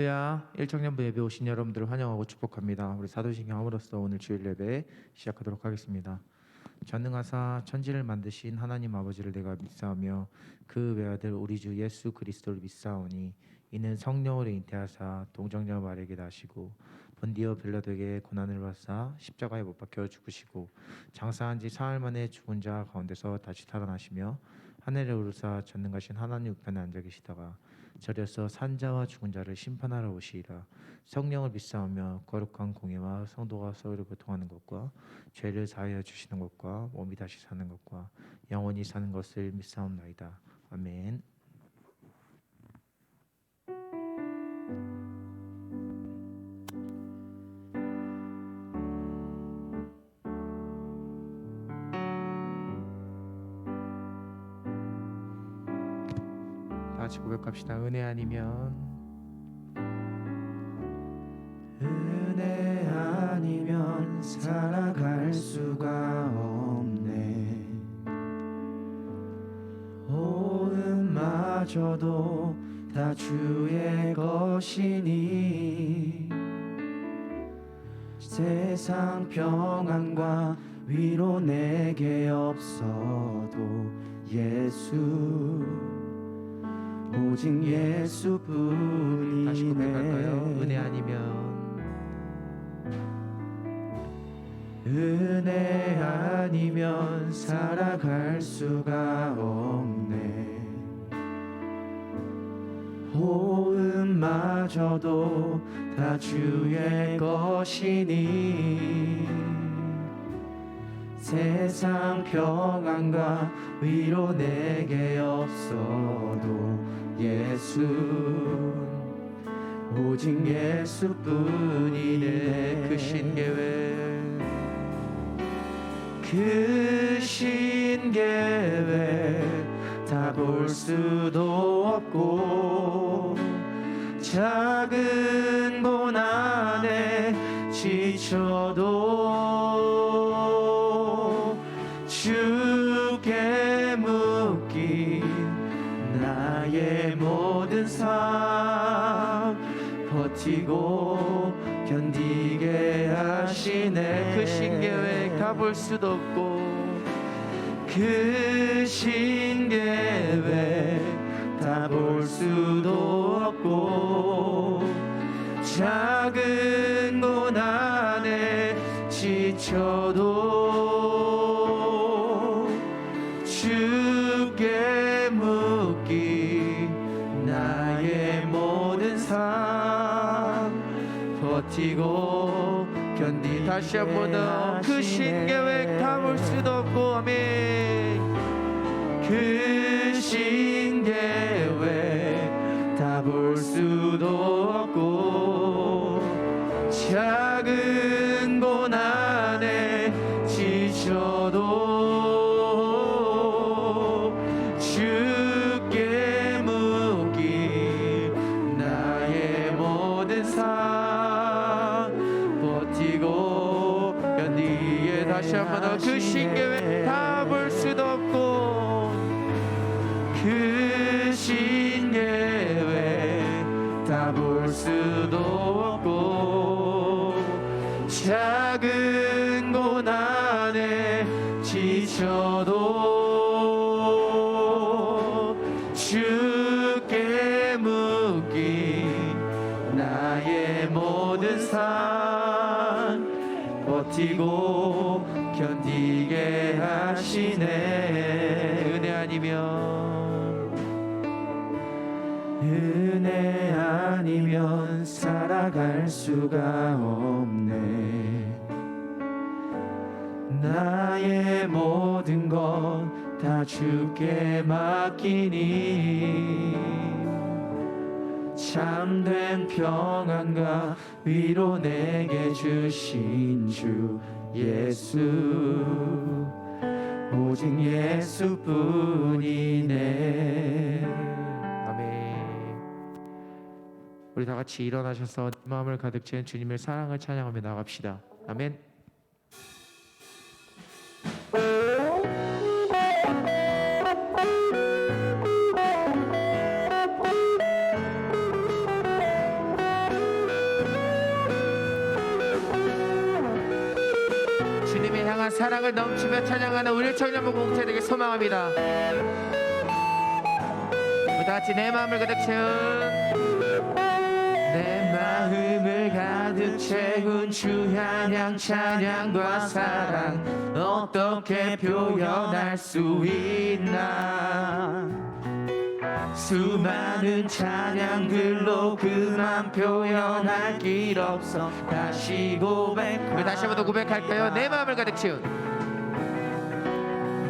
할렐루야, 1청년부 예배 오신 여러분들을 환영하고 축복합니다. 우리 사도신경 함으로써 오늘 주일 예배 시작하도록 하겠습니다. 전능하사 천지를 만드신 하나님 아버지를 내가 믿사오며 그 외아들 우리 주 예수 그리스도를 믿사오니 이는 성령으로 잉태하사 동정녀 마리아에게 나시고 본디오 빌라도에게 고난을 받사 십자가에 못 박혀 죽으시고 장사한 지 사흘 만에 죽은 자 가운데서 다시 살아나시며 하늘에 오르사 전능하신 하나님 우편에 앉아 계시다가 절에서 산자와 죽은 자를 심판하러 오시리라. 성령을 믿사오며 거룩한 공예와 성도가 서로 교통하는 것과 죄를 사하여 주시는 것과 몸이 다시 사는 것과 영원히 사는 것을 믿사옵나이다. 아멘. 다 같이 고백합시다. 은혜 아니면 살아갈 수가 없네. 호흡마저도 다 주의 것이니 세상 평안과 위로 내게 없어도 예수, 오직 예수뿐이네. 다시 고백할까요? 은혜 아니면 살아갈 수가 없네. 호흡마저도 다 주의 것이니 세상 평안과 위로 내게 없어도 예수, 오직 예수뿐이네. 그 신계획 다 볼 수도 없고 작은 고난에 지쳐도 주께 묶인 나의 모든 삶 버티고 견디게 하시네. 그 신계획 다 볼 수도 없고 그 신계획 다 볼 수도 없고 작은 고난에 지쳐도 주께 묶인 나의 모든 삶 버티고 견디. 다시 한 번 더 그 신계획 다 볼 수도 없고. 아멘. 그 신계획 다 볼 수도 없고 작은 고난에 지쳐도 주께 묶인 나의 모든 삶 버티고 견디에. 다시 한 번 더 그 신계획 다 볼 수도 없고 그 신계획 다 볼 수도 없고 작은 고난에 지쳐도 주께 묶인 나의 모든 삶 버티고 견디게 하시네. 은혜 아니면 살아갈 수가 없네. 나의 모든 것 다 주께 맡기니 참된 평안과 위로 내게 주신 주 예수, 오직 예수뿐이네. 아멘. 우리 다 같이 일어나셔서 마음을 가득 채운 주님의 사랑을 찬양하며 나갑시다. 아멘. 향한 사랑을 넘치며 찬양하는 우리 청년부 공동체 되길 소망합니다. 우리 다같이 내 마음을 가득 채운 내 마음을 가득 채운 주 찬양 찬양과 사랑 어떻게 표현할 수 있나 수많은 찬양들로 그만 표현할 길 없어 다시 고백 우리 다시 한번 더 고백할까요? 내 마음을 가득 채운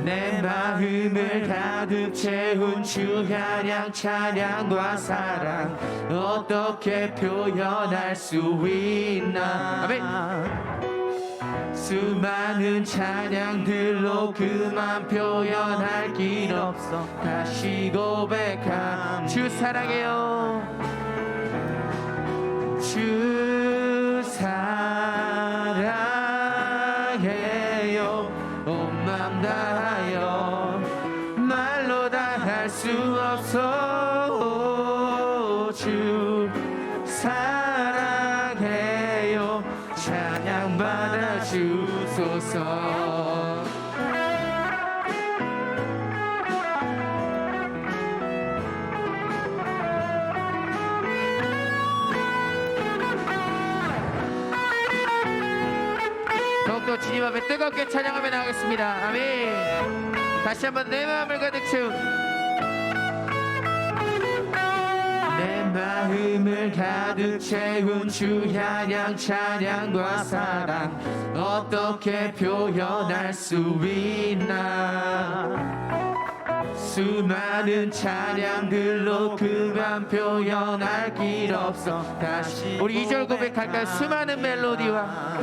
내 마음을 가득 채운 주 찬양 찬양과 사랑 어떻게 표현할 수 있나 아멘. 수많은 찬양들로 그만 표현할 길 없어 다시 고백함 주 사랑해요. 주 사랑해요 온 맘 다하여 말로 다 할 수 없어 주 사랑해요 찬양 받아 주소서 더욱더 주님 앞에 뜨겁게 찬양하며 나가겠습니다. 아멘. 다시 한번 내 마음을 가득 채운 내 마음을 가득 채운 주 찬양 찬양과 사랑 어떻게 표현할 수 있나 수많은 찬양들로 그만 표현할 길 없어 다시 우리 2절 고백할까요? 수많은 멜로디와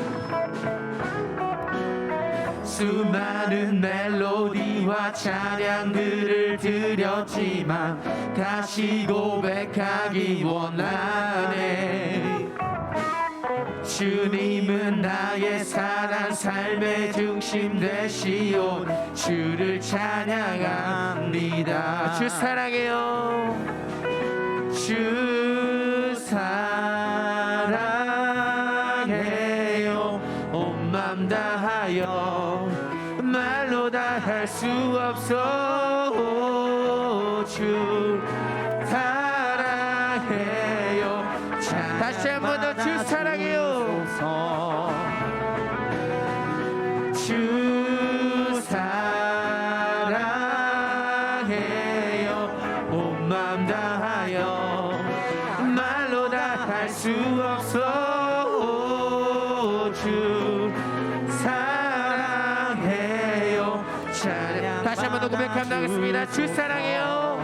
수많은 멜로디와 찬양들을 드렸지만 다시 고백하기 원하네 주님은 나의 사랑 삶의 중심 되시오 주를 찬양합니다 주 사랑해요. 주 사랑해요 온 맘 다하여 말로 다 할 수 없어 주 사랑해요 다시 한 번 더 주 사랑해요. 주 사랑해요 온 맘 다하여 말로 다 할 수 없어 주 사랑해요 찬양 다시 한 번 더 고백하며 나가겠습니다. 주 사랑해요.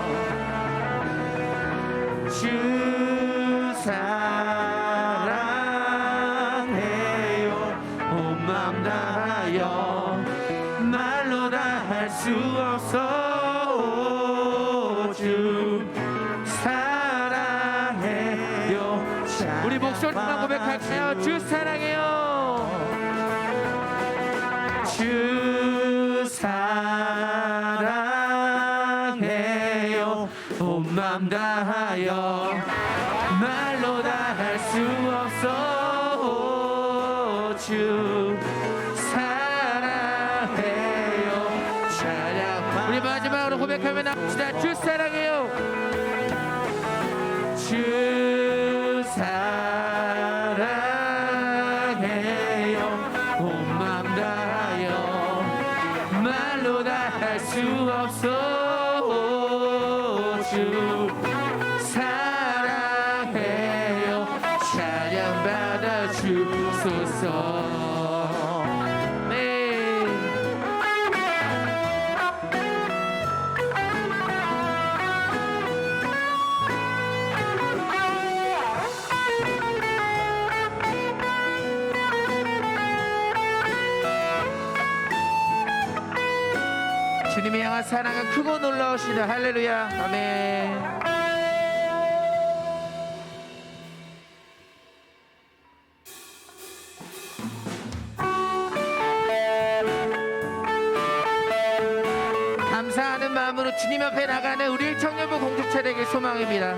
주 사랑해요 온 맘 다하여 말로 다 할 수 없어 주 사랑해요 우리 목소리만 고백할까요? 주 사랑해요. 주 사랑해요 온 맘 다하여 말로 다 할 수 없어 주 사랑해요 찬양 우리 마지막으로 고백하며 나갑시다. 주 사랑해요. 주 사랑해요 온 맘 다하여 말로 다 할 수 없어 주 사랑해요 찬양 받아 주소서 네. 주님이 향한 사랑은 크고 놀라우시다. 할렐루야. 아멘. 감사하는 마음으로 주님 앞에 나가는 우리 청년부 공동체 되길 소망입니다.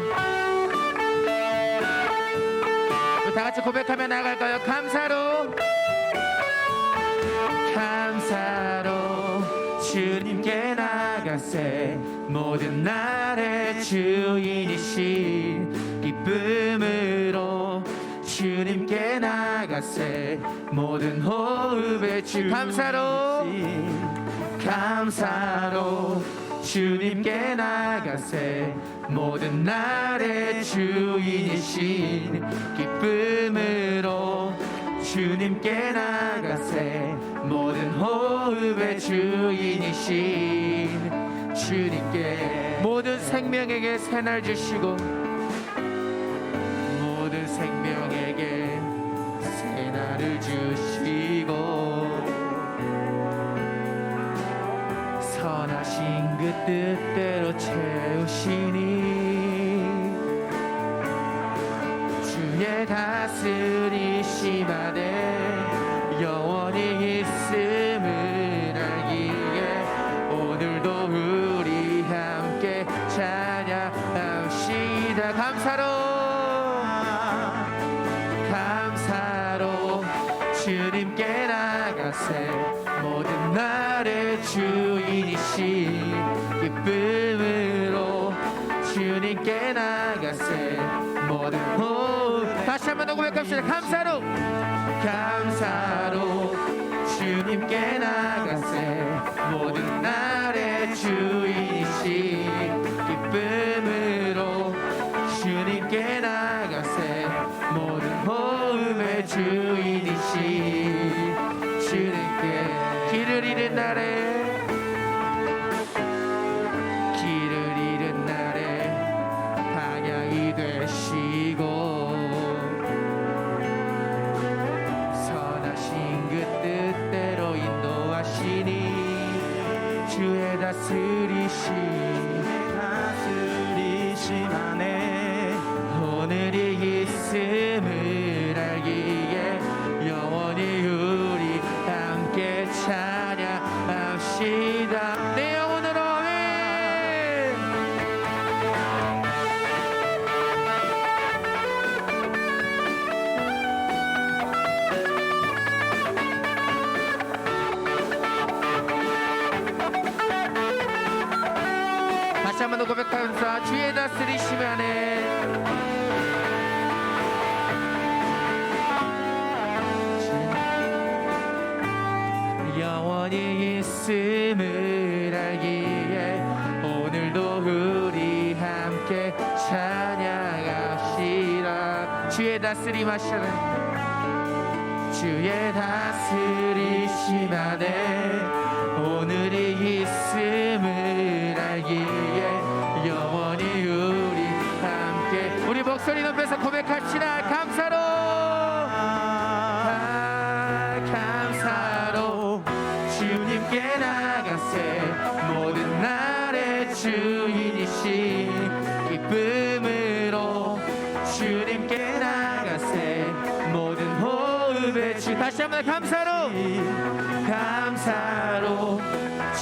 우리 다 같이 고백하며 나갈까요? 감사로 감사로 주님께 나가세 모든 날의 주인이신 기쁨으로 주님께 나가세 모든 호흡의 주 감사로 주님께 나가세 모든 날의 주인이신 기쁨으로 주님께 나가세 모든 호흡의 주인이신 주님께 모든 생명에게 새날 주시고 모든 생명에게 새날을 주시고 선하신 그 뜻대로 채우시니 주의 다스리심 안에 영원히 있음을 알기에 오늘도 우리 함께 찬양합시다. 감사로 주님께 나가세 모든 날의 주인이신 기쁨으로 주님께 나가세 모든 호흡 다시 한번 더 고백합시다. 감사로 주님께 나가세 모든 날의 주인이신 기쁨으로 주님께 나가세 모든 호흡의 주인이신 주님께 길을 잃은 날에 방향이 되시고 선하신 그 뜻대로 인도하시니 주의 다스리심 안에 오늘이 있음을 알기에 영원히 우리 함께 찬양합시다. 내 영혼으로 아멘. 다시 한번 더 고백하면서 주의 다스리심 안에 영원히 있음을 알기에 오늘도 우리 함께 찬양합시다. 주의 다스림 하시는 주의 다스리심 안에 오늘이 있음을 알기에 영원히 우리 함께 우리 목소리 높여서 고백합시다. 감사로 주님께 나가세 모든 날의 주인이신 기쁨으로 주님께 나가세 모든 호흡의 주 다시 한번 감사로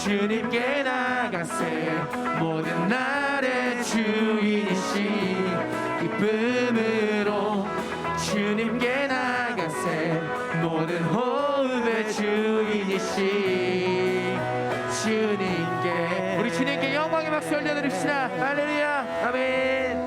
주님께 나가세 모든 날의 주인이신 기쁨으로 주님께 나가세 모든 호흡의 주인이신 주님께 우리 주님께 영광의 박수 올려드립시다. 할렐루야 아멘.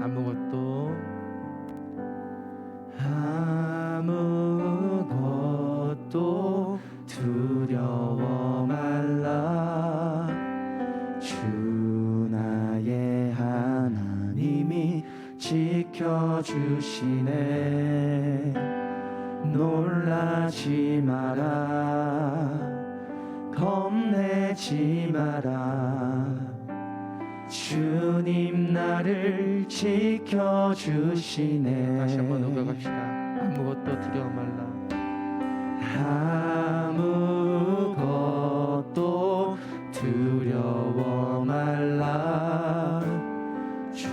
아무것도 두려워 말라. 주 나의 하나님이 지켜주시네. 놀라지 마라, 겁내지 마라. 주님 나를 지켜주시네. 다시 한번 고백합시다. 아무것도 두려워 말라. 아무것도 두려워 말라. 주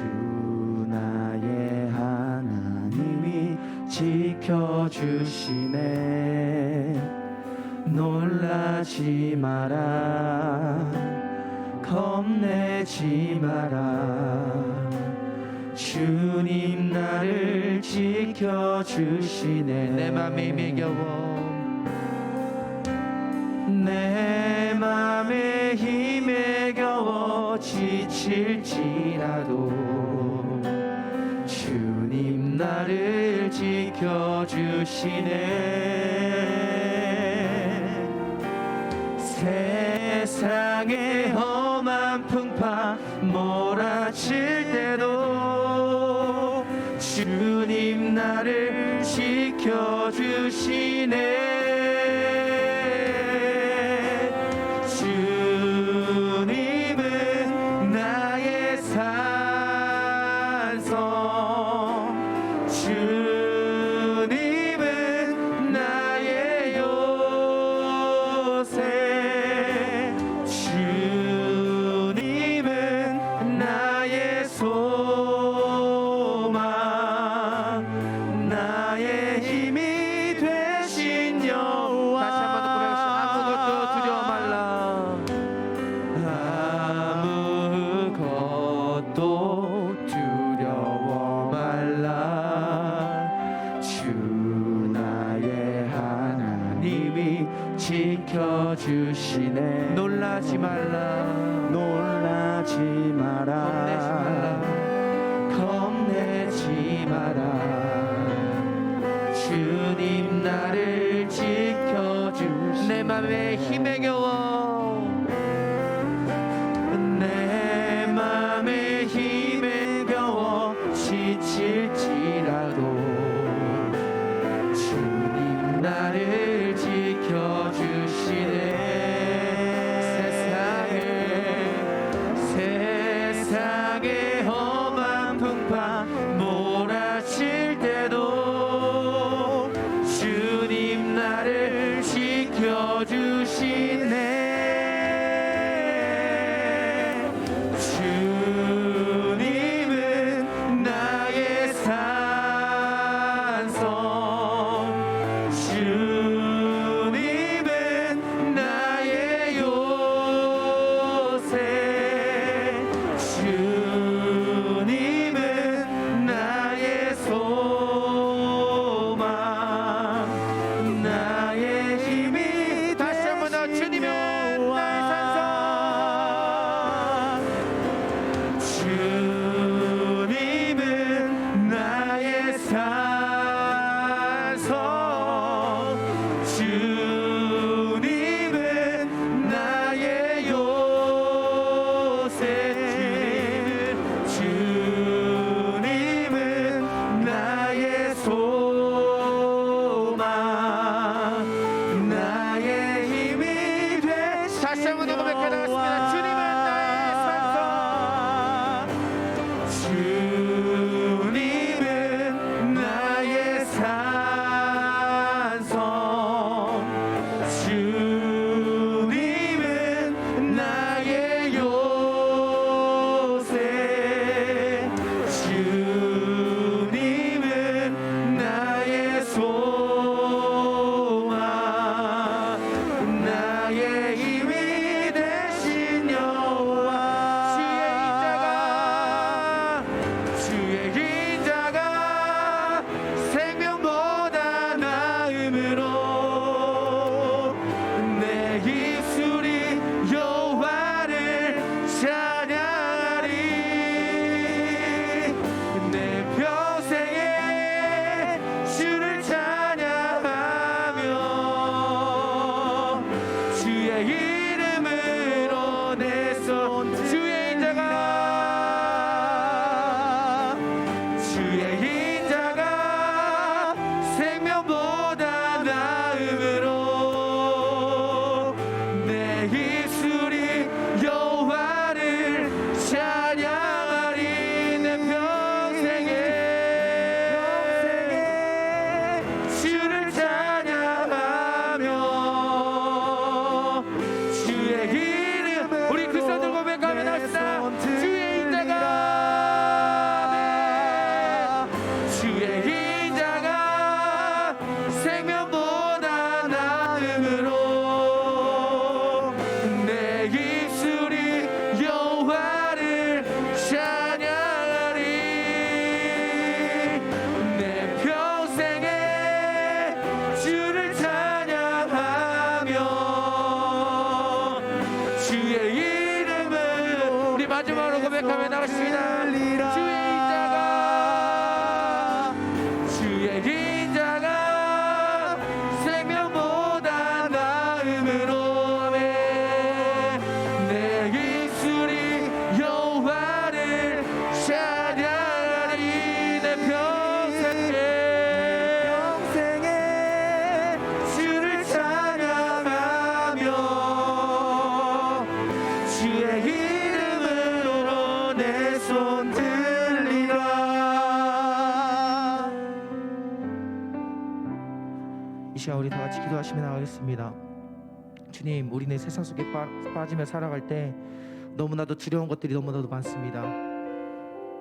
나의 하나님이 지켜 지켜주시네. 놀라지 마라, 겁내지 마라. 주님 나를 지켜주시네. 내 맘에 힘에 겨워 내 맘에 힘에 겨워 지칠지라도 주님 나를 지켜주시네. 세상의 험한 풍파 몰아칠 때도 주님 나를 지켜주시네. 주님은 나의 산성, 주님은 나의 요새, 주님은 나의 소망, 나의 힘이 되신 여호와. 다시 한번 더 고백합시다. 아무것도 두려워 말라. 아무것도 두려워 말라. 주 나의 하나님이 지켜주시네. 놀라지 말라. 놀라지 마라, 겁내지 마라. 주님 나를 지켜주시네. 내 맘에 힘에 겨워 내 맘에 힘에 겨워 지칠지라도 주님 나를 지켜주시네. 세상의 험한 풍파 몰아칠 때도 주님 나를 지켜주시네. 주님은 나의 산성, 주님은 나의 요새, 주님은 나의 소망, 나의 힘이 다시 한번 더 되신 주님은 여호와. 나의 산성 주님은 나의 산성, 주님은 나의 요새, 주님은 나의 소망, 나의 힘이 되신 다시 한번 더 고백해 나갔습니다. 주님은 나의 산성 주님은 나의 산성, 주님은 나의 요새, 주님은 나의 소망, 나의 힘이 되신 여호와. 주의 인자가 생명보다 나음으로 내 입술이 여호와를 찬양하리. 내 평생에 주를 찬양하며 주의 이름으로 내 손. 주의 인자가 생명보다 나음으로 내 입술이 여호와를 찬양하리. 내 평생에 주를 찬양하며 주의 이름. 우리 그 손 들고 고백하며 나갑시다. 주의 인자가 이 시간 우리 다 같이 기도하시며 나가겠습니다. 주님, 우리는 세상 속에 빠지며 살아갈 때 너무나도 두려운 것들이 너무나도 많습니다.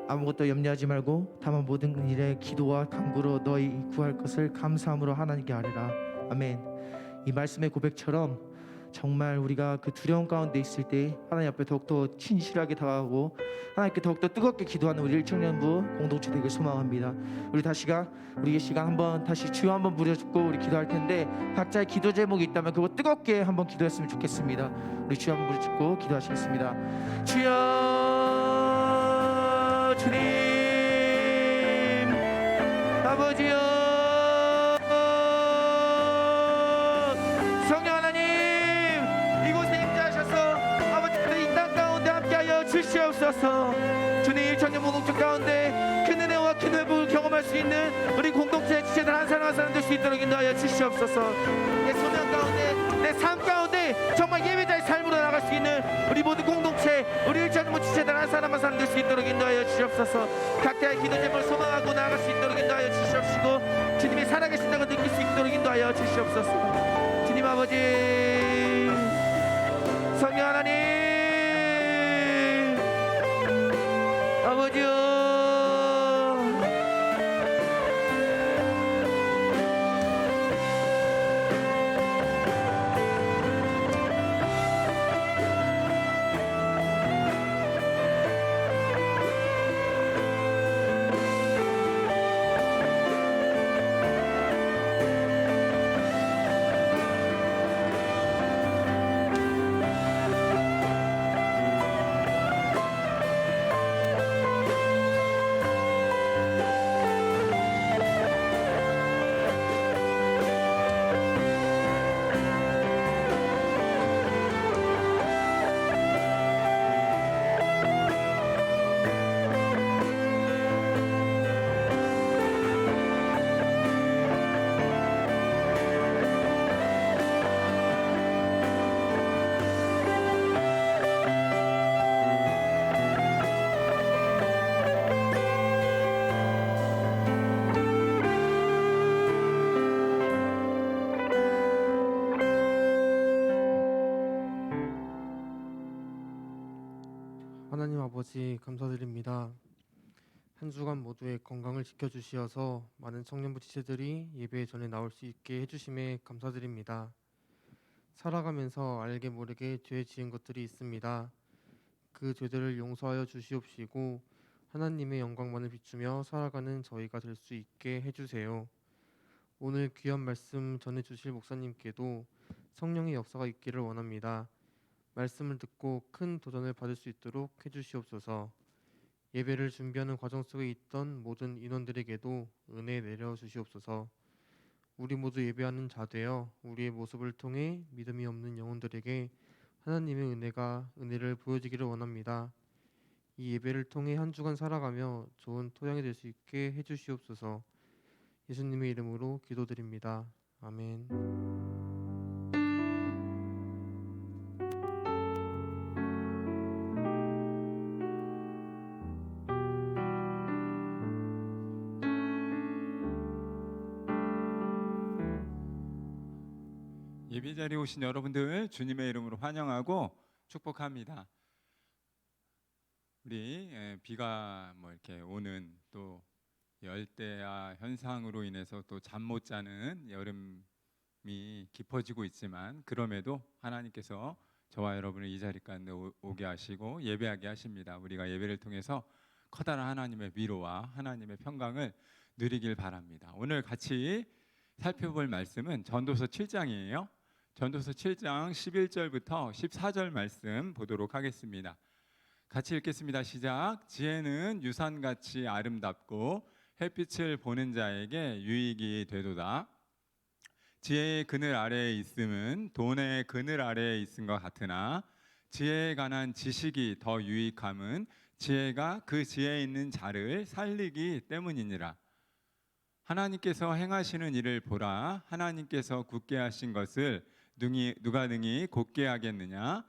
아무것도 염려하지 말고 다만 모든 일에 기도와 간구로 너희 구할 것을 감사함으로 하나님께 아뢰라. 아멘. 이 말씀의 고백처럼 정말 우리가 그 두려움 가운데 있을 때 하나님 앞에 더욱더 진실하게 다가가고 하나님께 더욱더 뜨겁게 기도하는 우리 일청년부 공동체 되길 소망합니다. 우리의 시간 한번 다시 주여 한번 부르짖고 우리 기도할 텐데 각자의 기도 제목이 있다면 그거 뜨겁게 한번 기도했으면 좋겠습니다. 우리 주여 한번 부르짖고 기도하시겠습니다. 주여, 주님, 아버지여, 성령 하나님, 이곳에 임재하셔서 아버지께서 이 땅 가운데 함께하여 주시옵소서. 주님, 일천년 공동체 가운데 큰 은혜와 큰 회복을 경험할 수 있는 우리 공동체 지체들 한 사람 한 사람 될 수 있도록 인도하여 주시옵소서. 내 소명 가운데, 내 삶 가운데 정말 예배자의 삶으로 나갈 수 있는 우리 모든 공동체, 우리 일천년 지체들 한 사람 한 사람 될 수 있도록 인도하여 주시옵소서. 각자의 기도 제목을 소망하고 나아갈 수 있도록 인도하여 주시옵시고 주님이 살아계신다고 느낄 수 있도록 인도하여 주시옵소서. 주님 아버지, 성령 하나님, 아버지요, 하나님 아버지 감사드립니다. 한 주간 모두의 건강을 지켜주시어서 많은 청년부 지체들이 예배 전에 나올 수 있게 해주심에 감사드립니다. 살아가면서 알게 모르게 죄 지은 것들이 있습니다. 그 죄들을 용서하여 주시옵시고 하나님의 영광만을 비추며 살아가는 저희가 될 수 있게 해주세요. 오늘 귀한 말씀 전해주실 목사님께도 성령의 역사가 있기를 원합니다. 말씀을 듣고 큰 도전을 받을 수 있도록 해주시옵소서. 예배를 준비하는 과정 속에 있던 모든 인원들에게도 은혜 내려 주시옵소서. 우리 모두 예배하는 자 되어 우리의 모습을 통해 믿음이 없는 영혼들에게 하나님의 은혜를 보여지기를 원합니다. 이 예배를 통해 한 주간 살아가며 좋은 토양이 될 수 있게 해주시옵소서. 예수님의 이름으로 기도드립니다. 아멘. 예배 자리에 오신 여러분들 주님의 이름으로 환영하고 축복합니다. 우리 비가 이렇게 오는 또 열대야 현상으로 인해서 또 잠 못 자는 여름이 깊어지고 있지만 그럼에도 하나님께서 저와 여러분을 이 자리 가운데 오게 하시고 예배하게 하십니다. 우리가 예배를 통해서 커다란 하나님의 위로와 하나님의 평강을 누리길 바랍니다. 오늘 같이 살펴볼 말씀은 전도서 7장이에요. 전도서 7장 11절부터 14절 말씀 보도록 하겠습니다. 같이 읽겠습니다. 시작. 지혜는 유산같이 아름답고 햇빛을 보는 자에게 유익이 되도다. 지혜의 그늘 아래에 있음은 돈의 그늘 아래에 있음 것 같으나 지혜에 관한 지식이 더 유익함은 지혜가 그 지혜에 있는 자를 살리기 때문이니라. 하나님께서 행하시는 일을 보라. 하나님께서 굳게 하신 것을 누가 능히 곧게 하겠느냐.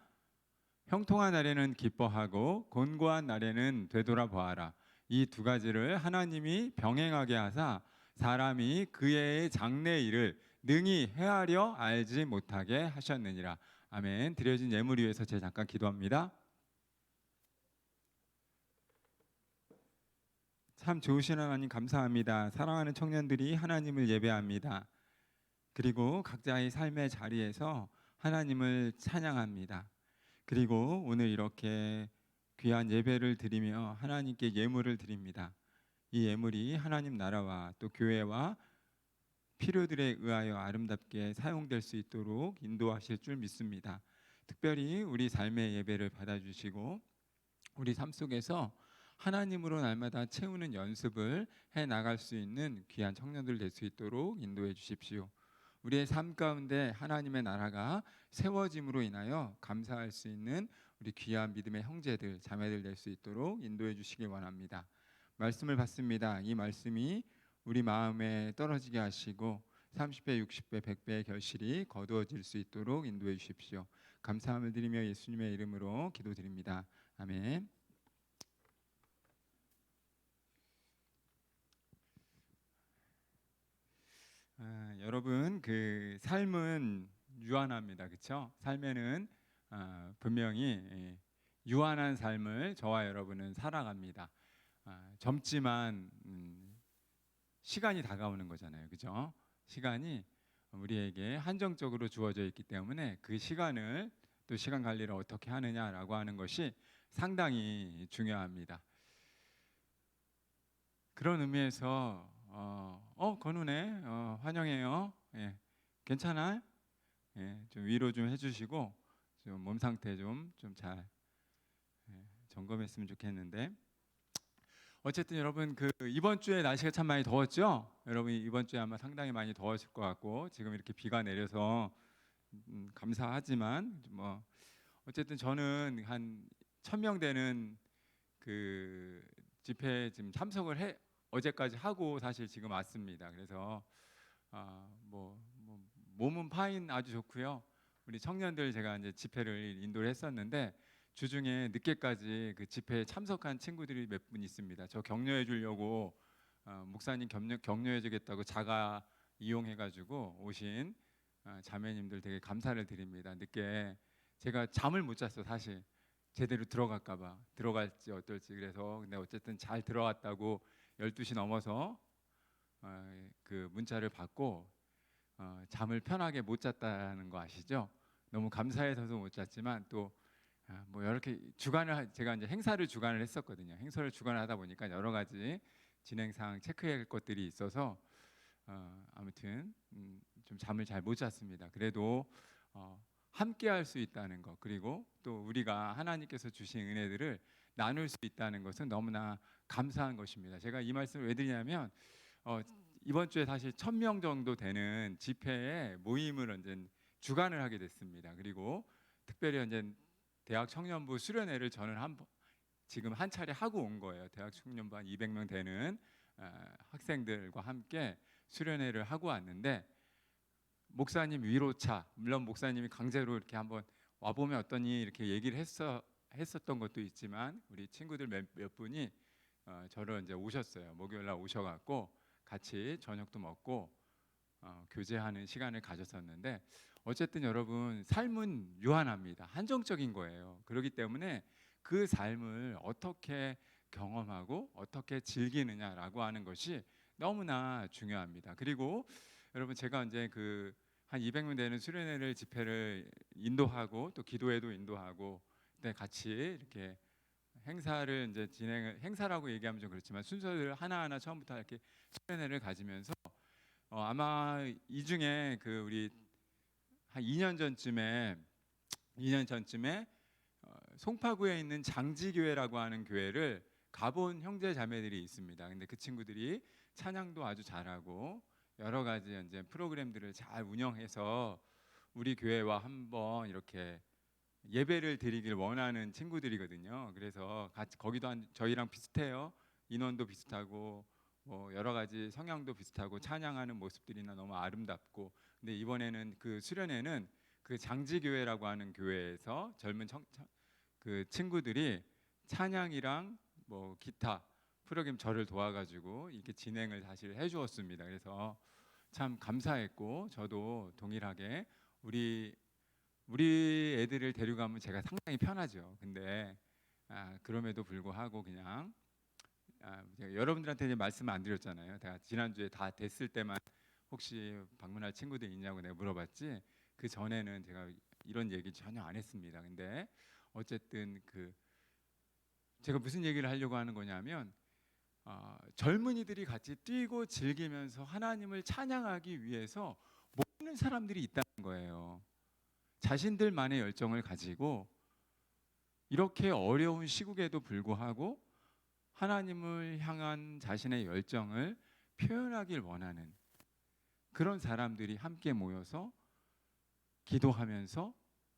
형통한 날에는 기뻐하고 곤고한 날에는 되돌아보아라. 이 두 가지를 하나님이 병행하게 하사 사람이 그 해의 장래 일을 능히 헤아려 알지 못하게 하셨느니라. 아멘. 드려진 예물 위해서 제가 잠깐 기도합니다. 참 좋으신 하나님 감사합니다. 사랑하는 청년들이 하나님을 예배합니다. 그리고 각자의 삶의 자리에서 하나님을 찬양합니다. 그리고 오늘 이렇게 귀한 예배를 드리며 하나님께 예물을 드립니다. 이 예물이 하나님 나라와 또 교회와 필요들에 의하여 아름답게 사용될 수 있도록 인도하실 줄 믿습니다. 특별히 우리 삶의 예배를 받아주시고 우리 삶 속에서 하나님으로 날마다 채우는 연습을 해 나갈 수 있는 귀한 청년들 될 수 있도록 인도해 주십시오. 우리의 삶 가운데 하나님의 나라가 세워짐으로 인하여 감사할 수 있는 우리 귀한 믿음의 형제들, 자매들 될 수 있도록 인도해 주시길 원합니다. 말씀을 받습니다. 이 말씀이 우리 마음에 떨어지게 하시고 30배, 60배, 100배의 결실이 거두어질 수 있도록 인도해 주십시오. 감사함을 드리며 예수님의 이름으로 기도드립니다. 아멘. 여러분 그 삶은 유한합니다. 그렇죠? 삶에는 분명히 유한한 삶을 저와 여러분은 살아갑니다. 젊지만 시간이 다가오는 거잖아요. 그죠? 시간이 우리에게 한정적으로 주어져 있기 때문에 그 시간을 또 시간 관리를 어떻게 하느냐라고 하는 것이 상당히 중요합니다. 그런 의미에서 건우네 환영해요. 예, 괜찮아? 예, 좀 위로 좀 해주시고 좀 몸 상태 좀 잘 점검했으면 좋겠는데 어쨌든 여러분 그 이번 주에 날씨가 참 많이 더웠죠? 여러분 이번 주에 아마 상당히 많이 더웠을 것 같고 지금 이렇게 비가 내려서 감사하지만 뭐 어쨌든 저는 한 1,000명 되는 그 집회에 지금 참석을 어제까지 하고 사실 지금 왔습니다. 그래서 뭐 몸은 파인 아주 좋고요. 우리 청년들 제가 이제 집회를 인도를 했었는데 주중에 늦게까지 그 집회에 참석한 친구들이 몇 분 있습니다. 저 격려해 주려고 목사님 격려해 주겠다고 자가 이용해가지고 오신 자매님들 되게 감사를 드립니다. 늦게 제가 잠을 못 잤어 사실. 제대로 들어갈까봐 들어갈지 어떨지 그래서 근데 어쨌든 잘 들어갔다고 12시 넘어서 그 문자를 받고 잠을 편하게 못 잤다는 거 아시죠? 너무 감사해서도 못 잤지만 또 뭐 이렇게 제가 이제 행사를 주관을 했었거든요. 행사를 주관을 하다 보니까 여러 가지 진행상 체크해야 할 것들이 있어서 아무튼 좀 잠을 잘 못 잤습니다. 그래도 함께 할 수 있다는 것 그리고 또 우리가 하나님께서 주신 은혜들을 나눌 수 있다는 것은 너무나 감사한 것입니다. 제가 이 말씀을 왜 드리냐면 이번 주에 사실 1,000명 정도 되는 집회에 모임을 이제 주관을 하게 됐습니다. 그리고 특별히 이제 대학 청년부 수련회를 저는 지금 한 차례 하고 온 거예요. 대학 청년부 한 200명 되는 학생들과 함께 수련회를 하고 왔는데 목사님 위로차 물론 목사님이 강제로 이렇게 한번 와보면 어떠니 이렇게 얘기를 했었던 것도 있지만 우리 친구들 몇 분이 저를 이제 오셨어요. 목요일 날 오셔갖고 같이 저녁도 먹고 교제하는 시간을 가졌었는데 어쨌든 여러분 삶은 유한합니다. 한정적인 거예요. 그렇기 때문에 그 삶을 어떻게 경험하고 어떻게 즐기느냐라고 하는 것이 너무나 중요합니다. 그리고 여러분 제가 이제 그 한 200명 되는 수련회를 집회를 인도하고 또 기도회도 인도하고 그때 같이 이렇게 행사를 이제 행사라고 얘기하면 좀 그렇지만 순서를 하나하나 처음부터 이렇게 수련회를 가지면서 아마 이 중에 그 우리 한 2년 전쯤에 송파구에 있는 장지교회라고 하는 교회를 가본 형제 자매들이 있습니다. 근데 그 친구들이 찬양도 아주 잘하고 여러 가지 이제 프로그램들을 잘 운영해서 우리 교회와 한번 이렇게 예배를 드리길 원하는 친구들이거든요. 그래서 같이 거기도 저희랑 비슷해요. 인원도 비슷하고 뭐 여러 가지 성향도 비슷하고 찬양하는 모습들이나 너무 아름답고 근데 이번에는 그 수련회는 그 장지교회라고 하는 교회에서 젊은 그 친구들이 찬양이랑 뭐 기타 프로그램 저를 도와가지고 이렇게 진행을 사실 해주었습니다. 그래서 참 감사했고 저도 동일하게 우리 애들을 데려가면 제가 상당히 편하죠. 근데 그럼에도 불구하고 그냥 제가 여러분들한테 이제 말씀 안 드렸잖아요. 제가 지난주에 다 됐을 때만 혹시 방문할 친구들 있냐고 내가 물어봤지. 그 전에는 제가 이런 얘기 전혀 안 했습니다. 근데 어쨌든 제가 무슨 얘기를 하려고 하는 거냐면 젊은이들이 같이 뛰고 즐기면서 하나님을 찬양하기 위해서 모이는 사람들이 있다는 거예요. 자신들만의 열정을 가지고 이렇게 어려운 시국에도 불구하고 하나님을 향한 자신의 열정을 표현하길 원하는 그런 사람들이 함께 모여서 기도하면서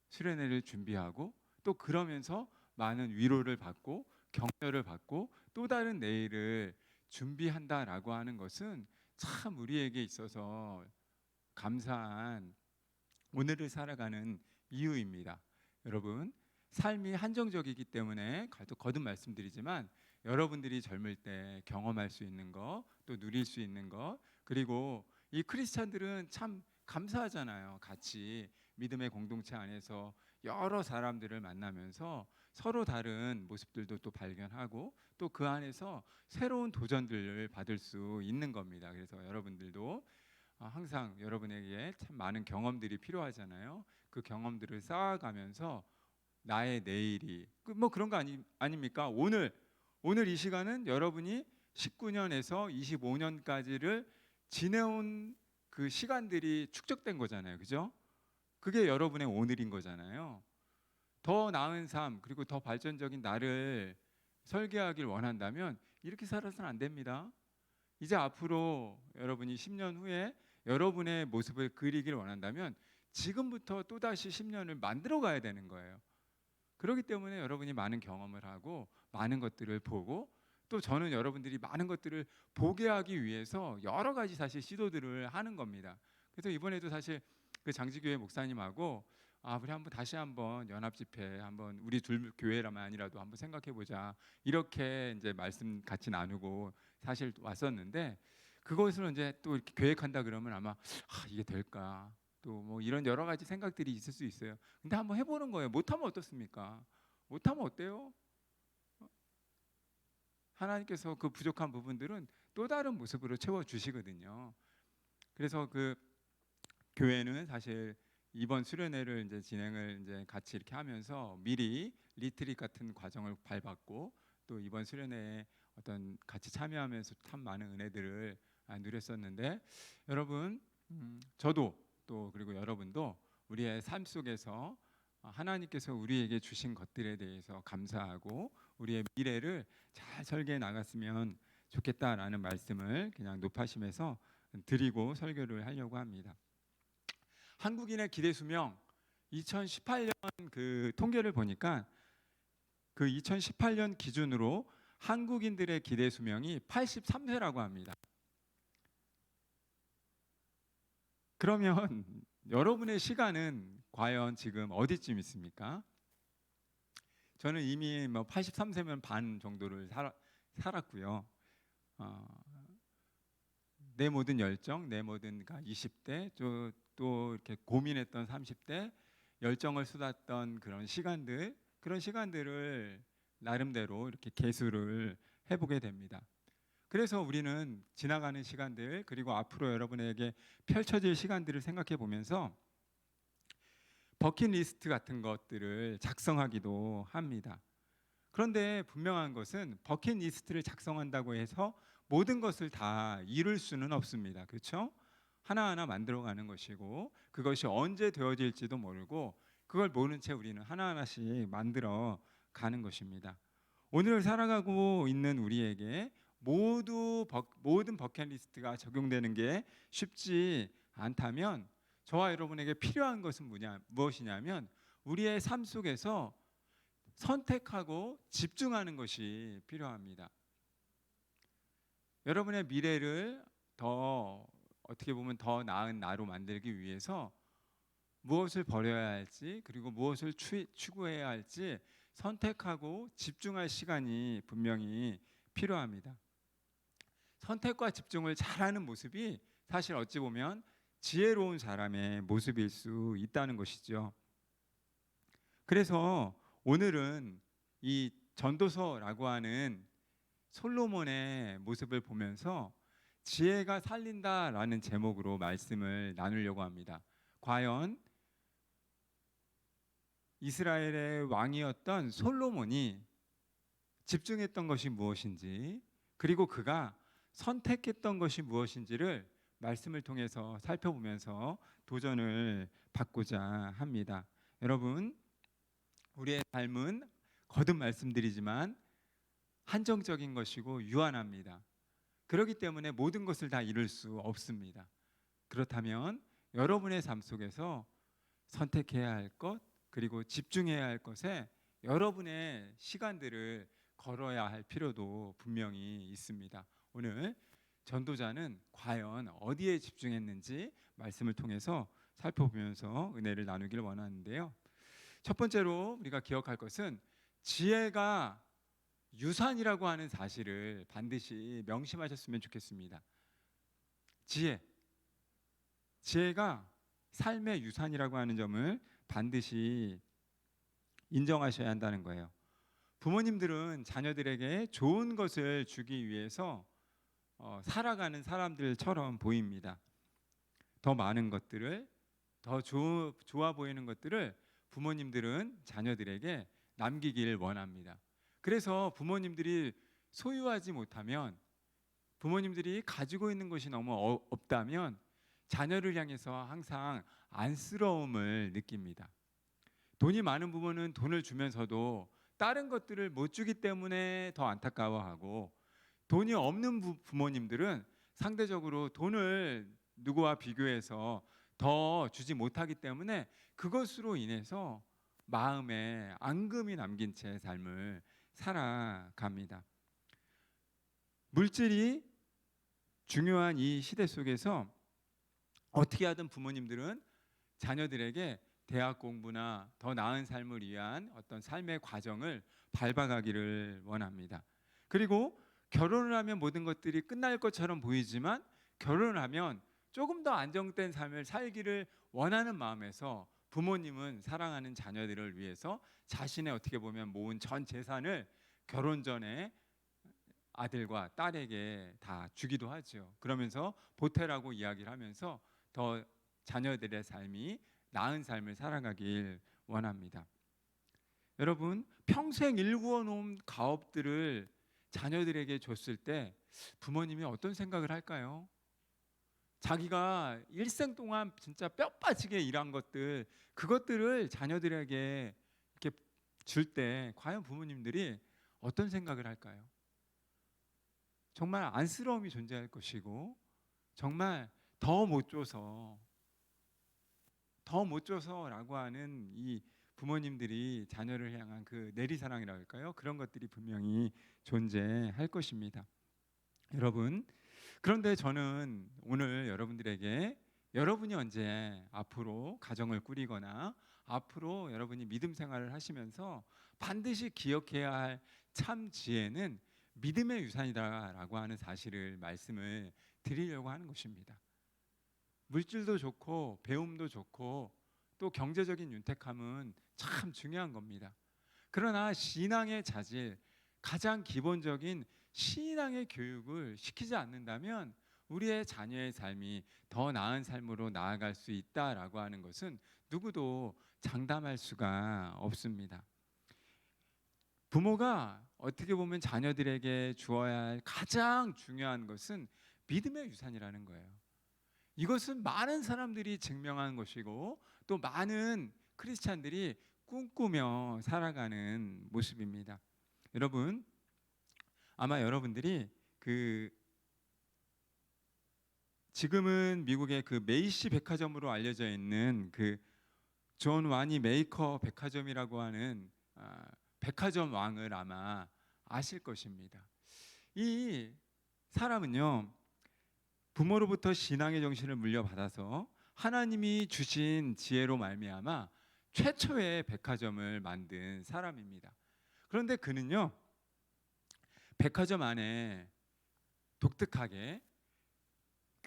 수련회를 준비하고 또 그러면서 많은 위로를 받고 격려를 받고 또 다른 내일을 준비한다라고 하는 것은 참 우리에게 있어서 감사한 오늘을 살아가는 이유입니다. 여러분, 삶이 한정적이기 때문에 거듭 말씀드리지만 여러분들이 젊을 때 경험할 수 있는 거, 또 누릴 수 있는 거, 그리고 이 크리스찬들은 참 감사하잖아요. 같이 믿음의 공동체 안에서 여러 사람들을 만나면서 서로 다른 모습들도 또 발견하고 또 그 안에서 새로운 도전들을 받을 수 있는 겁니다. 그래서 여러분들도 항상 여러분에게 참 많은 경험들이 필요하잖아요. 그 경험들을 쌓아가면서 나의 내일이 뭐 그런 거 아닙니까? 오늘 이 시간은 여러분이 19년에서 25년까지를 지내온 그 시간들이 축적된 거잖아요. 그죠? 그게 여러분의 오늘인 거잖아요. 더 나은 삶 그리고 더 발전적인 나를 설계하길 원한다면 이렇게 살아서는 안 됩니다. 이제 앞으로 여러분이 10년 후에 여러분의 모습을 그리길 원한다면 지금부터 또다시 10년을 만들어 가야 되는 거예요. 그렇기 때문에 여러분이 많은 경험을 하고 많은 것들을 보고 또 저는 여러분들이 많은 것들을 보게 하기 위해서 여러 가지 사실 시도들을 하는 겁니다. 그래서 이번에도 사실 그 장지교회 목사님하고 우리 다시 한번 연합 집회 한번 우리 둘 교회라만이라도 한번 생각해 보자 이렇게 이제 말씀 같이 나누고 사실 왔었는데 그것을 이제 또 이렇게 계획한다 그러면 아마 이게 될까 또 뭐 이런 여러 가지 생각들이 있을 수 있어요. 근데 한번 해보는 거예요. 못하면 어떻습니까? 못하면 어때요? 하나님께서 그 부족한 부분들은 또 다른 모습으로 채워 주시거든요. 그래서 그 교회는 사실 이번 수련회를 이제 진행을 이제 같이 이렇게 하면서 미리 리트릿 같은 과정을 밟았고 또 이번 수련회에 어떤 같이 참여하면서 참 많은 은혜들을 누렸었는데 여러분 저도 또 그리고 여러분도 우리의 삶 속에서 하나님께서 우리에게 주신 것들에 대해서 감사하고 우리의 미래를 잘 설계해 나갔으면 좋겠다라는 말씀을 그냥 높아심에서 드리고 설교를 하려고 합니다. 한국인의 기대 수명 2018년 그 통계를 보니까 그 2018년 기준으로 한국인들의 기대 수명이 83세라고 합니다. 그러면 여러분의 시간은 과연 지금 어디쯤 있습니까? 저는 이미 뭐 83세면 반 정도를 살았고요. 내 모든 열정, 내 모든 20대, 또 이렇게 고민했던 30대, 열정을 쏟았던 그런 시간들을 나름대로 이렇게 계수를 해보게 됩니다. 그래서 우리는 지나가는 시간들 그리고 앞으로 여러분에게 펼쳐질 시간들을 생각해 보면서 버킷리스트 같은 것들을 작성하기도 합니다. 그런데 분명한 것은 버킷리스트를 작성한다고 해서 모든 것을 다 이룰 수는 없습니다. 그렇죠? 하나하나 만들어가는 것이고 그것이 언제 되어질지도 모르고 그걸 모른 채 우리는 하나하나씩 만들어 가는 것입니다. 오늘 살아가고 있는 우리에게 모든 버킷리스트가 적용되는 게 쉽지 않다면 저와 여러분에게 필요한 것은 무엇이냐면 우리의 삶 속에서 선택하고 집중하는 것이 필요합니다. 여러분의 미래를 어떻게 보면 더 나은 나로 만들기 위해서 무엇을 버려야 할지 그리고 무엇을 추구해야 할지 선택하고 집중할 시간이 분명히 필요합니다. 선택과 집중을 잘하는 모습이 사실 어찌 보면 지혜로운 사람의 모습일 수 있다는 것이죠. 그래서 오늘은 이 전도서라고 하는 솔로몬의 모습을 보면서 지혜가 살린다라는 제목으로 말씀을 나누려고 합니다. 과연 이스라엘의 왕이었던 솔로몬이 집중했던 것이 무엇인지, 그리고 그가 선택했던 것이 무엇인지를 말씀을 통해서 살펴보면서 도전을 받고자 합니다. 여러분, 우리의 삶은 거듭 말씀드리지만 한정적인 것이고 유한합니다. 그렇기 때문에 모든 것을 다 이룰 수 없습니다. 그렇다면 여러분의 삶 속에서 선택해야 할 것, 그리고 집중해야 할 것에 여러분의 시간들을 걸어야 할 필요도 분명히 있습니다. 오늘 전도자는 과연 어디에 집중했는지 말씀을 통해서 살펴보면서 은혜를 나누기를 원하는데요. 첫 번째로 우리가 기억할 것은 지혜가 유산이라고 하는 사실을 반드시 명심하셨으면 좋겠습니다. 지혜가 삶의 유산이라고 하는 점을 반드시 인정하셔야 한다는 거예요. 부모님들은 자녀들에게 좋은 것을 주기 위해서 살아가는 사람들처럼 보입니다. 더 많은 것들을, 더 좋아 보이는 것들을 부모님들은 자녀들에게 남기길 원합니다. 그래서 부모님들이 소유하지 못하면, 부모님들이 가지고 있는 것이 너무 없다면 자녀를 향해서 항상 안쓰러움을 느낍니다. 돈이 많은 부모는 돈을 주면서도 다른 것들을 못 주기 때문에 더 안타까워하고, 돈이 없는 부모님들은 상대적으로 돈을 누구와 비교해서 더 주지 못하기 때문에 그것으로 인해서 마음에 앙금이 남긴 채 삶을 살아갑니다. 물질이 중요한 이 시대 속에서 어떻게 하든 부모님들은 자녀들에게 대학 공부나 더 나은 삶을 위한 어떤 삶의 과정을 밟아가기를 원합니다. 그리고 결혼을 하면 모든 것들이 끝날 것처럼 보이지만, 결혼을 하면 조금 더 안정된 삶을 살기를 원하는 마음에서 부모님은 사랑하는 자녀들을 위해서 자신의 어떻게 보면 모은 전 재산을 결혼 전에 아들과 딸에게 다 주기도 하죠. 그러면서 보태라고 이야기를 하면서 더 자녀들의 삶이 나은 삶을 살아가길 원합니다. 여러분, 평생 일구어 놓은 가업들을 자녀들에게 줬을 때 부모님이 어떤 생각을 할까요? 자기가 일생 동안 진짜 뼈 빠지게 일한 것들, 그것들을 자녀들에게 이렇게 줄 때 과연 부모님들이 어떤 생각을 할까요? 정말 안쓰러움이 존재할 것이고, 정말 더 못 줘서라고 하는 이 부모님들이 자녀를 향한 그 내리사랑이라고 할까요? 그런 것들이 분명히 존재할 것입니다. 여러분, 그런데 저는 오늘 여러분들에게 여러분이 언제 앞으로 가정을 꾸리거나 앞으로 여러분이 믿음 생활을 하시면서 반드시 기억해야 할 참 지혜는 믿음의 유산이다라고 하는 사실을 말씀을 드리려고 하는 것입니다. 물질도 좋고 배움도 좋고 또 경제적인 윤택함은 참 중요한 겁니다. 그러나 신앙의 자질, 가장 기본적인 신앙의 교육을 시키지 않는다면 우리의 자녀의 삶이 더 나은 삶으로 나아갈 수 있다라고 하는 것은 누구도 장담할 수가 없습니다. 부모가 어떻게 보면 자녀들에게 주어야 할 가장 중요한 것은 믿음의 유산이라는 거예요. 이것은 많은 사람들이 증명한 것이고 또 많은 크리스찬들이 꿈꾸며 살아가는 모습입니다. 여러분, 아마 여러분들이 지금은 미국의 그 메이시 백화점으로 알려져 있는 그 존 와니 메이커 백화점이라고 하는 백화점 왕을 아마 아실 것입니다. 이 사람은요, 부모로부터 신앙의 정신을 물려받아서 하나님이 주신 지혜로 말미암아 최초의 백화점을 만든 사람입니다. 그런데 그는요, 백화점 안에 독특하게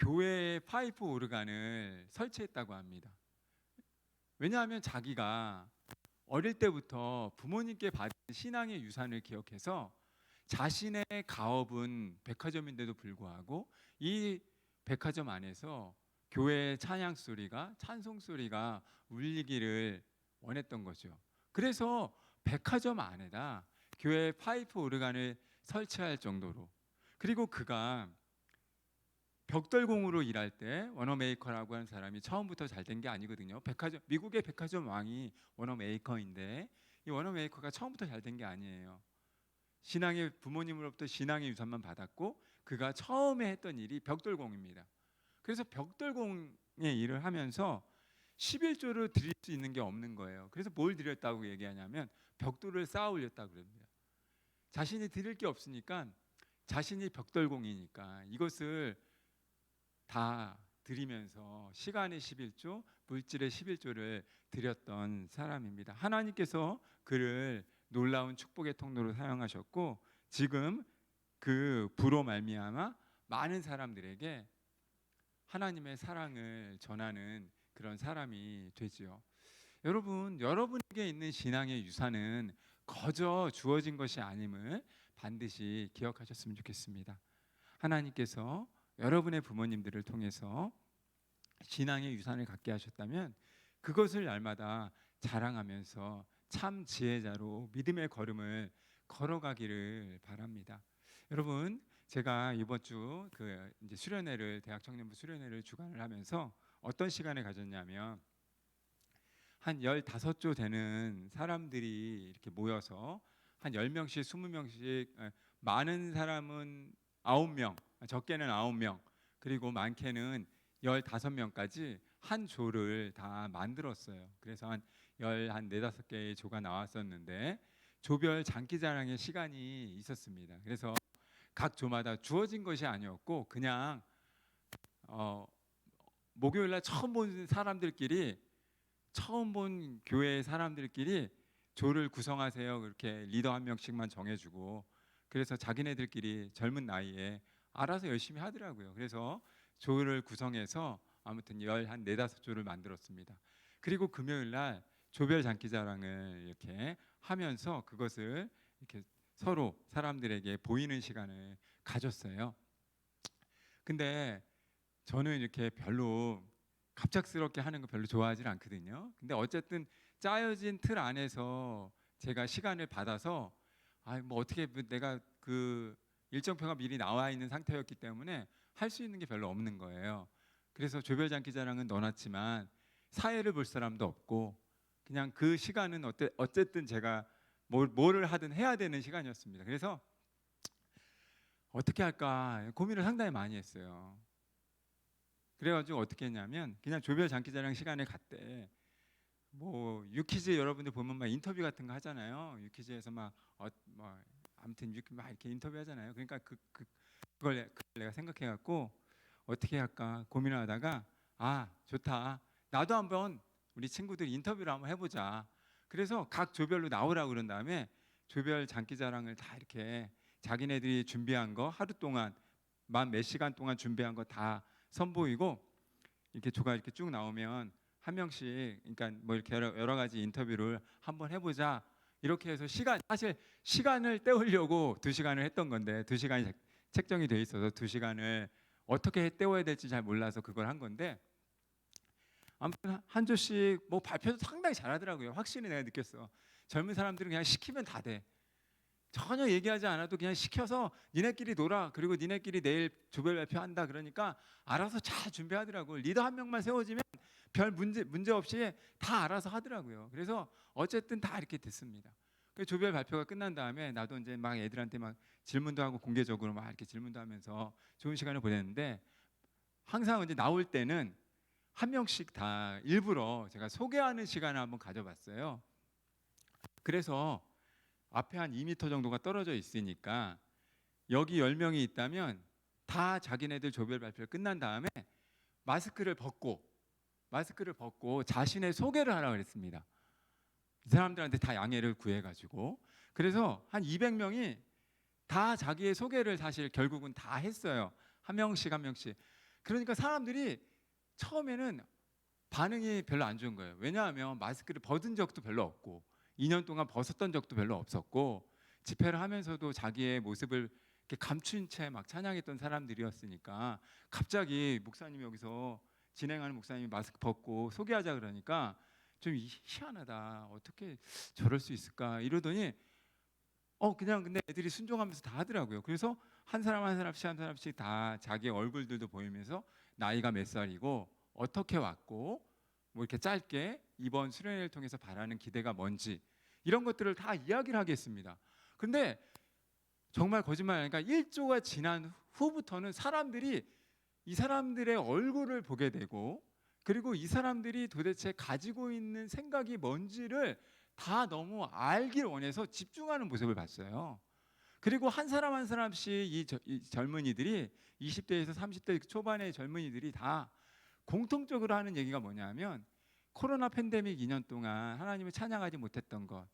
교회에 파이프 오르간을 설치했다고 합니다. 왜냐하면 자기가 어릴 때부터 부모님께 받은 신앙의 유산을 기억해서 자신의 가업은 백화점인데도 불구하고 이 백화점 안에서 교회의 찬양 소리가, 찬송 소리가 울리기를 원했던 거죠. 그래서 백화점 안에다 교회 파이프 오르간을 설치할 정도로, 그리고 그가 벽돌공으로 일할 때 워너메이커라고 하는 사람이 처음부터 잘 된 게 아니거든요. 미국의 백화점 왕이 워너메이커인데 이 워너메이커가 처음부터 잘 된 게 아니에요. 신앙의 부모님으로부터 신앙의 유산만 받았고 그가 처음에 했던 일이 벽돌공입니다. 그래서 벽돌공의 일을 하면서 11조를 드릴 수 있는 게 없는 거예요. 그래서 뭘 드렸다고 얘기하냐면 벽돌을 쌓아 올렸다고 그럽니다. 자신이 드릴 게 없으니까 자신이 벽돌공이니까 이것을 다 드리면서 시간의 11조, 물질의 11조를 드렸던 사람입니다. 하나님께서 그를 놀라운 축복의 통로로 사용하셨고 지금 그 부로 말미암아 많은 사람들에게 하나님의 사랑을 전하는 그런 사람이 되지요. 여러분, 여러분에게 있는 신앙의 유산은 거저 주어진 것이 아님을 반드시 기억하셨으면 좋겠습니다. 하나님께서 여러분의 부모님들을 통해서 신앙의 유산을 갖게 하셨다면 그것을 날마다 자랑하면서 참 지혜자로 믿음의 걸음을 걸어가기를 바랍니다. 여러분, 제가 이번 주 이제 수련회를 대학 청년부 수련회를 주관을 하면서 어떤 시간을 가졌냐면 한 15조 되는 사람들이 이렇게 모여서 한 10명씩 20명씩, 많은 사람은 9명, 적게는 9명, 그리고 많게는 15명까지 한 조를 다 만들었어요. 그래서 한 4-5개의 조가 나왔었는데 조별 장기자랑의 시간이 있었습니다. 그래서 각 조마다 주어진 것이 아니었고 그냥 목요일날 처음 본 사람들끼리, 처음 본 교회 사람들끼리 조를 구성하세요. 그렇게 리더 한 명씩만 정해주고 그래서 자기네들끼리 젊은 나이에 알아서 열심히 하더라고요. 그래서 조를 구성해서 아무튼 4-5조를 만들었습니다. 그리고 금요일날 조별 장기자랑을 이렇게 하면서 그것을 이렇게 서로 사람들에게 보이는 시간을 가졌어요. 근데 저는 이렇게 별로 갑작스럽게 하는 거 별로 좋아하지 않거든요. 근데 어쨌든 짜여진 틀 안에서 제가 시간을 받아서 뭐 어떻게 내가 그 일정표가 미리 나와 있는 상태였기 때문에 할 수 있는 게 별로 없는 거예요. 그래서 조별 장기자랑은 넣어놨지만 사회를 볼 사람도 없고 그냥 그 시간은 어쨌든 제가 뭐를 하든 해야 되는 시간이었습니다. 그래서 어떻게 할까 고민을 상당히 많이 했어요. 그래가지고 어떻게 했냐면 그냥 조별 장기자랑 시간에 갔대. 뭐 유퀴즈 여러분들 보면 막 인터뷰 같은 거 하잖아요. 유퀴즈에서 막 아무튼 막 이렇게 인터뷰 하잖아요. 그러니까 그걸 내가 생각해갖고 어떻게 할까 고민을 하다가 좋다. 나도 한번 우리 친구들 인터뷰를 한번 해보자. 그래서 각 조별로 나오라고 그런 다음에 조별 장기자랑을 다 이렇게 자기네들이 준비한 거 하루 동안 몇 시간 동안 준비한 거 다 선보이고 이렇게 조가 이렇게 쭉 나오면 한 명씩 그러니까 뭐 이렇게 여러 가지 인터뷰를 한번 해보자. 이렇게 해서 사실 시간을 때우려고 2시간을 했던 건데 2시간이 책정이 돼 있어서 2시간을 어떻게 때워야 될지 잘 몰라서 그걸 한 건데 아무튼 한 조씩 뭐 발표도 상당히 잘하더라고요. 확실히 내가 느꼈어. 젊은 사람들은 그냥 시키면 다 돼. 전혀 얘기하지 않아도 그냥 시켜서 니네끼리 놀아. 그리고 니네끼리 내일 조별 발표한다. 그러니까 알아서 잘 준비하더라고요. 리더 한 명만 세워지면 별 문제 없이 다 알아서 하더라고요. 그래서 어쨌든 다 이렇게 됐습니다. 그 조별 발표가 끝난 다음에 나도 이제 막 애들한테 막 질문도 하고 공개적으로 막 이렇게 질문도 하면서 좋은 시간을 보냈는데 항상 이제 나올 때는 한 명씩 다 일부러 제가 소개하는 시간을 한번 가져봤어요. 그래서 앞에 한 2m 정도가 떨어져 있으니까 여기 10명이 있다면 다 자기네들 조별 발표를 끝난 다음에 마스크를 벗고 자신의 소개를 하라고 했습니다. 이 사람들한테 다 양해를 구해가지고 그래서 한 200명이 다 자기의 소개를 사실 결국은 다 했어요. 한 명씩. 그러니까 사람들이 처음에는 반응이 별로 안 좋은 거예요. 왜냐하면 마스크를 벗은 적도 별로 없고 2년 동안 벗었던 적도 별로 없었고 집회를 하면서도 자기의 모습을 이렇게 감춘 채 막 찬양했던 사람들이었으니까 갑자기 목사님이 여기서 진행하는 목사님이 마스크 벗고 소개하자 그러니까 좀 희한하다. 어떻게 저럴 수 있을까 이러더니 그냥 근데 애들이 순종하면서 다 하더라고요. 그래서 한 사람 한 사람씩 다 자기 얼굴들도 보이면서 나이가 몇 살이고 어떻게 왔고 뭐 이렇게 짧게 이번 수련회를 통해서 바라는 기대가 뭔지 이런 것들을 다 이야기를 하겠습니다. 근데 정말 거짓말 아니까 1조가 지난 후부터는 사람들이 이 사람들의 얼굴을 보게 되고 그리고 이 사람들이 도대체 가지고 있는 생각이 뭔지를 다 너무 알길 원해서 집중하는 모습을 봤어요. 그리고 한 사람 한 사람씩 이 젊은이들이 20대에서 30대 초반의 젊은이들이 다 공통적으로 하는 얘기가 뭐냐면 코로나 팬데믹 2년 동안 하나님을 찬양하지 못했던 것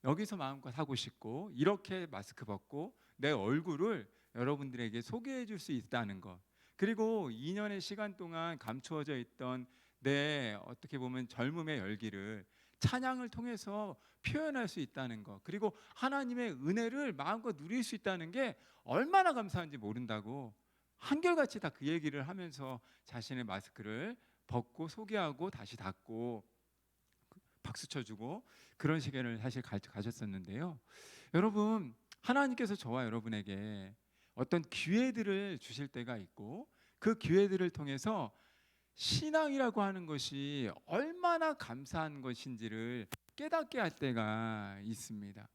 여기서 마음껏 하고 싶고 이렇게 마스크 벗고 내 얼굴을 여러분들에게 소개해 줄 수 있다는 것 그리고 2년의 시간 동안 감추어져 있던 내 어떻게 보면 젊음의 열기를 찬양을 통해서 표현할 수 있다는 것 그리고 하나님의 은혜를 마음껏 누릴 수 있다는 게 얼마나 감사한지 모른다고 한결같이 다 그 얘기를 하면서 자신의 마스크를 벗고 소개하고 다시 닫고 박수 쳐주고 그런 시간을 사실 가졌었는데요. 여러분 하나님께서 저와 여러분에게 어떤 기회들을 주실 때가 있고 그 기회들을 통해서 신앙이라고 하는 것이 얼마나 감사한 것인지를 깨닫게 할 때가 있습니다.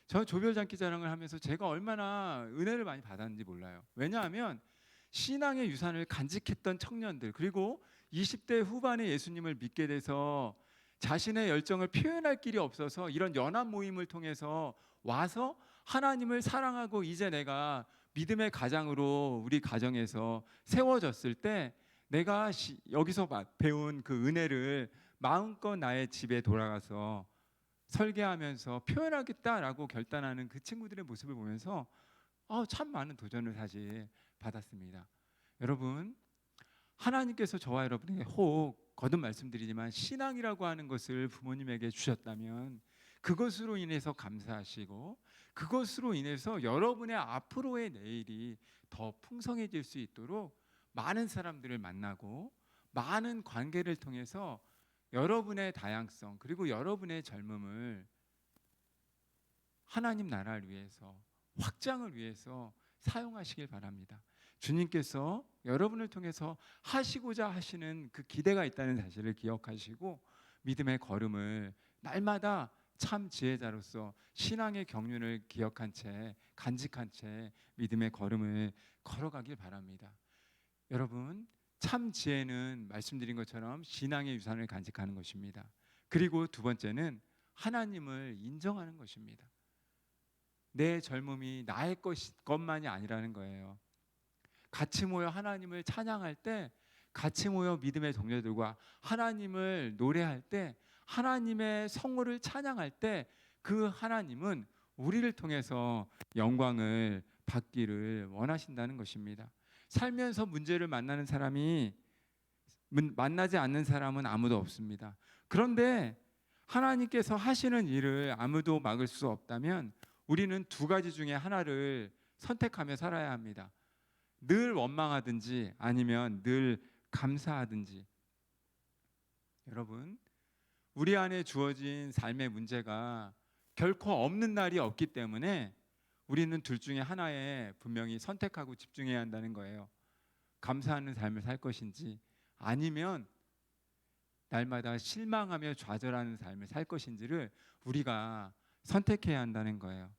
저 조별장기 자랑을 하면서 제가 얼마나 은혜를 많이 받았는지 몰라요. 왜냐하면 신앙의 유산을 간직했던 청년들 그리고 20대 후반에 예수님을 믿게 돼서 자신의 열정을 표현할 길이 없어서 이런 연합 모임을 통해서 와서 하나님을 사랑하고 이제 내가 믿음의 가장으로 우리 가정에서 세워졌을 때 내가 여기서 배운 그 은혜를 마음껏 나의 집에 돌아가서 설계하면서 표현하겠다라고 결단하는 그 친구들의 모습을 보면서 참 많은 도전을 사실 받았습니다. 여러분 하나님께서 저와 여러분에게 혹 거듭 말씀드리지만 신앙이라고 하는 것을 부모님에게 주셨다면 그것으로 인해서 감사하시고 그것으로 인해서 여러분의 앞으로의 내일이 더 풍성해질 수 있도록 많은 사람들을 만나고 많은 관계를 통해서 여러분의 다양성 그리고 여러분의 젊음을 하나님 나라를 위해서 확장을 위해서 사용하시길 바랍니다. 주님께서 여러분을 통해서 하시고자 하시는 그 기대가 있다는 사실을 기억하시고 믿음의 걸음을 날마다 참 지혜자로서 신앙의 경륜을 기억한 채 간직한 채 믿음의 걸음을 걸어가길 바랍니다. 여러분 참 지혜는 말씀드린 것처럼 신앙의 유산을 간직하는 것입니다. 그리고 두 번째는 하나님을 인정하는 것입니다. 내 젊음이 나의 것만이 아니라는 거예요. 같이 모여 하나님을 찬양할 때 같이 모여 믿음의 동료들과 하나님을 노래할 때 하나님의 성호를 찬양할 때 그 하나님은 우리를 통해서 영광을 받기를 원하신다는 것입니다. 살면서 문제를 만나는 사람이 만나지 않는 사람은 아무도 없습니다. 그런데 하나님께서 하시는 일을 아무도 막을 수 없다면 우리는 두 가지 중에 하나를 선택하며 살아야 합니다. 늘 원망하든지 아니면 늘 감사하든지. 여러분, 우리 안에 주어진 삶의 문제가 결코 없는 날이 없기 때문에 우리는 둘 중에 하나에 분명히 선택하고 집중해야 한다는 거예요. 감사하는 삶을 살 것인지 아니면 날마다 실망하며 좌절하는 삶을 살 것인지를 우리가 선택해야 한다는 거예요.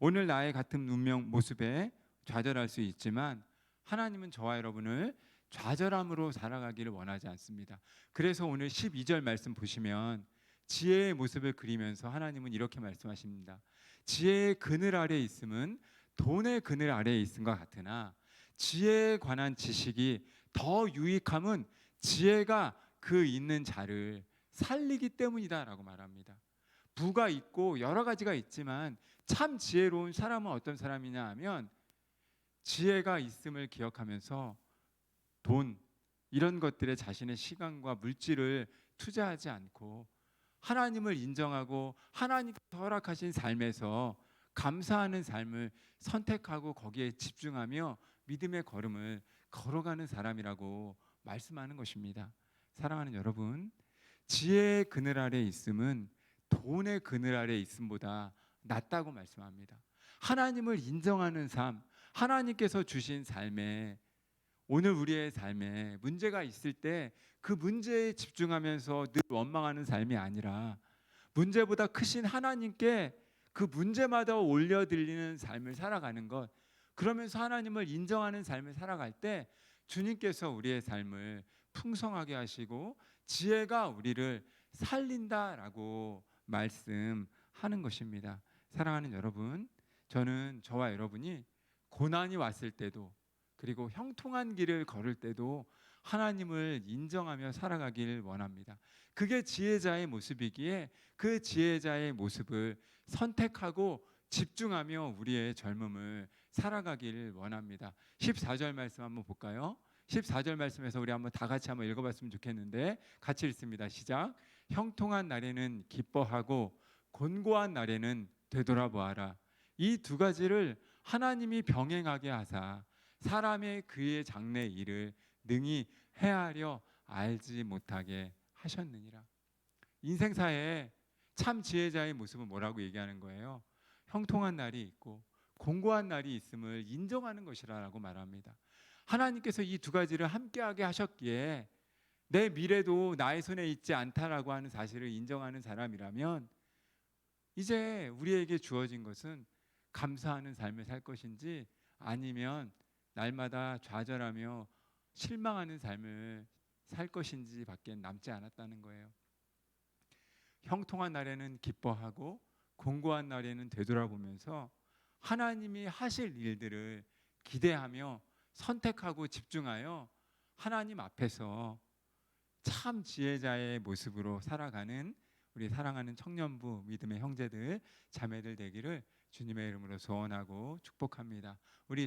오늘 나의 같은 운명 모습에 좌절할 수 있지만 하나님은 저와 여러분을 좌절함으로 살아가기를 원하지 않습니다. 그래서 오늘 12절 말씀 보시면 지혜의 모습을 그리면서 하나님은 이렇게 말씀하십니다. 지혜의 그늘 아래에 있음은 돈의 그늘 아래에 있음 것 같으나 지혜에 관한 지식이 더 유익함은 지혜가 그 있는 자를 살리기 때문이다라고 말합니다. 부가 있고 여러 가지가 있지만 참 지혜로운 사람은 어떤 사람이냐 하면 지혜가 있음을 기억하면서 돈 이런 것들에 자신의 시간과 물질을 투자하지 않고 하나님을 인정하고 하나님께서 허락하신 삶에서 감사하는 삶을 선택하고 거기에 집중하며 믿음의 걸음을 걸어가는 사람이라고 말씀하는 것입니다. 사랑하는 여러분, 지혜의 그늘 아래 있음은 돈의 그늘 아래 있음보다 낫다고 말씀합니다. 하나님을 인정하는 삶, 하나님께서 주신 삶에 오늘 우리의 삶에 문제가 있을 때 그 문제에 집중하면서 늘 원망하는 삶이 아니라 문제보다 크신 하나님께 그 문제마다 올려드리는 삶을 살아가는 것, 그러면서 하나님을 인정하는 삶을 살아갈 때 주님께서 우리의 삶을 풍성하게 하시고 지혜가 우리를 살린다라고 말씀하는 것입니다. 사랑하는 여러분, 저는 저와 여러분이 고난이 왔을 때도 그리고 형통한 길을 걸을 때도 하나님을 인정하며 살아가길 원합니다. 그게 지혜자의 모습이기에 그 지혜자의 모습을 선택하고 집중하며 우리의 젊음을 살아가길 원합니다. 14절 말씀 한번 볼까요? 14절 말씀에서 우리 한번 다 같이 한번 읽어봤으면 좋겠는데 같이 읽습니다. 시작. 형통한 날에는 기뻐하고 곤고한 날에는 되돌아보아라. 이 두 가지를 하나님이 병행하게 하사 사람의 그의 장래 일을 능히 헤아려 알지 못하게 하셨느니라. 인생사에 참 지혜자의 모습은 뭐라고 얘기하는 거예요? 형통한 날이 있고 공고한 날이 있음을 인정하는 것이라고 말합니다. 하나님께서 이 두 가지를 함께하게 하셨기에 내 미래도 나의 손에 있지 않다라고 하는 사실을 인정하는 사람이라면 이제 우리에게 주어진 것은 감사하는 삶을 살 것인지 아니면 날마다 좌절하며 실망하는 삶을 살 것인지 밖에 남지 않았다는 거예요. 형통한 날에는 기뻐하고 공고한 날에는 되돌아보면서 하나님이 하실 일들을 기대하며 선택하고 집중하여 하나님 앞에서 참 지혜자의 모습으로 살아가는 우리 사랑하는 청년부 믿음의 형제들 자매들 되기를 주님의 이름으로 소원하고 축복합니다. 우리